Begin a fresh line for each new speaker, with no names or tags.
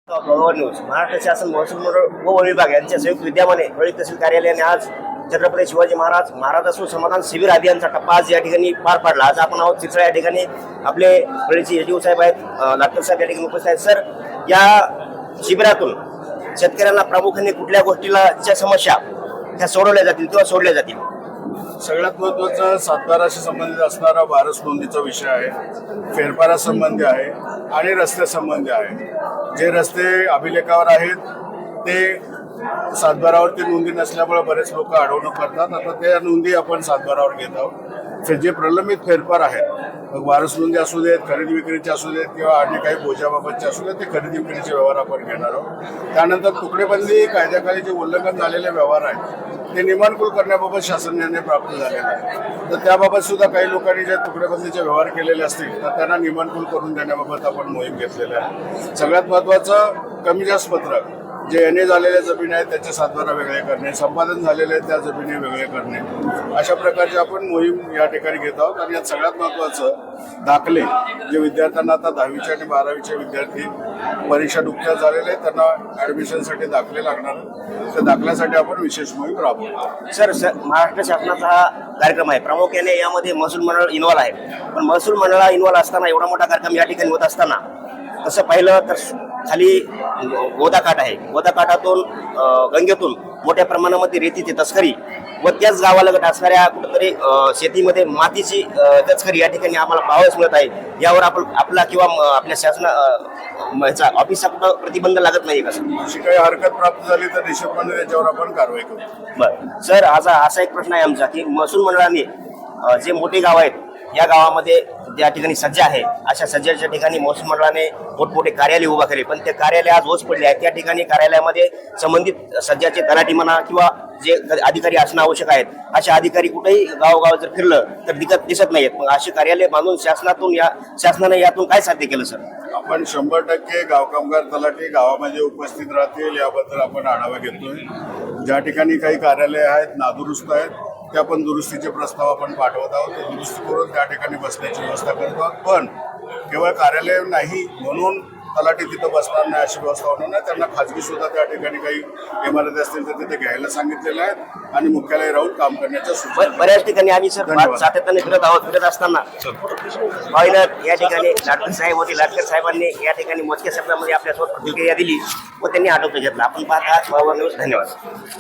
News Maharashtra शासन महसूल मंडळ व वन विभाग यांच्या संयुक्त विद्यमाने वळी तहसील कार्यालयाने आज छत्रपती शिवाजी महाराज असो समाधान शिबिर अभियानचा टप्पा आज या ठिकाणी पार पाडला। आज आपण आहोत चिचळा या ठिकाणी आपले वळीचे एडीओ साहेब आहेत, लाटकर साहेब या ठिकाणी उपस्थित आहेत। सर, या शिबिरातून शेतकऱ्यांना प्रामुख्याने कुठल्या गोष्टीला ज्या समस्या त्या सोडवल्या जातील किंवा सोडल्या जातील?
सगळ्यात महत्त्वाचा सातबाराशी संबंधित असणारा वारस नोंदीचा विषय आहे, फेरफारा संबंधी आहे आणि रस्त्यासंबंधी आहे। जे रस्ते अभिलेखावर आहेत ते सातबारावरती नोंदी नसल्यामुळे बरेच लोक अडवणूक करतात। आता त्या नोंदी आपण सातबारावर घेत आहोत। जे प्रलंबित फेरफार आहेत, वारस नोंदी असू देत, खरेदी विक्रीचे असू देत किंवा अन्य काही बोजाबाबतचे असू देत, ते खरेदी विक्रीचे व्यवहार आपण घेणार आहोत। त्यानंतर तुकडेबंदी कायद्याखाली जे उल्लंघन झालेले व्यवहार आहेत ते नियमानुकूल करण्याबाबत शासन निर्णय प्राप्त झालेला आहे। तर त्याबाबत सुद्धा काही लोकांनी जे तुकडेबंदीचे व्यवहार केलेले असतील तर त्यांना नियमानुकूल करून देण्याबाबत आपण मोहीम घेतलेली आहे। सगळ्यात महत्त्वाचं कमी जास्त पत्रक जे एनए झालेल्या जमिनी आहेत त्याचे सातबारा वेगळे करणे, संपादन झालेले त्या जमिनी वेगळे करणे, अशा प्रकारची आपण मोहीम या ठिकाणी घेत आहोत। आणि यात सगळ्यात महत्त्वाचं दाखले जे विद्यार्थ्यांना आता 10वीचे आणि 12वीचे विद्यार्थी परीक्षा नुकत्याच झालेले आहेत त्यांना ॲडमिशनसाठी दाखले लागणार, त्या दाखल्यासाठी आपण विशेष मोहीम राबवतो।
सर, महाराष्ट्र शासनाचा हा कार्यक्रम आहे, प्रामुख्याने यामध्ये महसूल मंडळ इन्व्हॉल्व आहे। पण महसूल मंडळा इन्व्हॉल्व असताना एवढा मोठा कार्यक्रम या ठिकाणी होत असताना तसं पाहिलं तर खाली गोदाकाठ आहे, गोदाकाठातून गंगेतून मोठ्या प्रमाणामध्ये रेतीची तस्करी व त्याच गावालगत असणाऱ्या कुठेतरी शेतीमध्ये मातीची तस्करी या ठिकाणी आम्हाला पाहावयास मिळत आहे। यावर आपला किंवा आपल्या शासना ऑफिसचा कुठं प्रतिबंध लागत नाही का?
अशी काही हरकत प्राप्त झाली तर निश्चितपणे त्याच्यावर आपण कारवाई करू।
बरं सर, असा एक प्रश्न आहे आमचा की महसूल मंडळाने जे मोठे गाव आहेत या गावामध्ये ज्या ठिकाणी सज्जा आहे अशा सज्जाच्या ठिकाणी महसूल मंडळाने मोठमोठे कार्यालय उभा केले, पण ते कार्यालय आज ओस पडले आहेत। त्या ठिकाणी कार्यालयामध्ये संबंधित सज्जाचे तलाठी म्हणा किंवा जे अधिकारी असणं आवश्यक आहेत अशा अधिकारी कुठेही गावोगाव जर फिरलं तर दिसत नाहीत। मग असे कार्यालय बांधून शासनाने यातून काय साध्य केलं सर?
आपण 100% गाव कामगार तलाठी गावामध्ये उपस्थित राहतील याबद्दल आपण आढावा घेतोय। ज्या ठिकाणी काही कार्यालय आहेत नादुरुस्त आहेत त्या पण दुरुस्तीचे प्रस्ताव आपण पाठवत आहोत, दुरुस्ती करून त्या ठिकाणी बसण्याची व्यवस्था करत आहोत। पण केवळ कार्यालय नाही म्हणून तलाठी तिथं बसणार नाही अशी व्यवस्था होणार नाही, त्यांना खाजगी सुद्धा त्या ठिकाणी काही इमारती असतील तर तिथे घ्यायला सांगितलेलं आहे आणि मुख्यालय राहून काम करण्याच्या सूचना
बऱ्याच ठिकाणी आम्ही सर सातत्याने फिरत असताना या ठिकाणी लाटकर साहेब होते, लाटकर साहेबांनी या ठिकाणी मोजक्या शब्दामध्ये आपल्यासोबत प्रतिक्रिया दिली व त्यांनी आटोप घेतला। आपण पाहता न्यूज। धन्यवाद।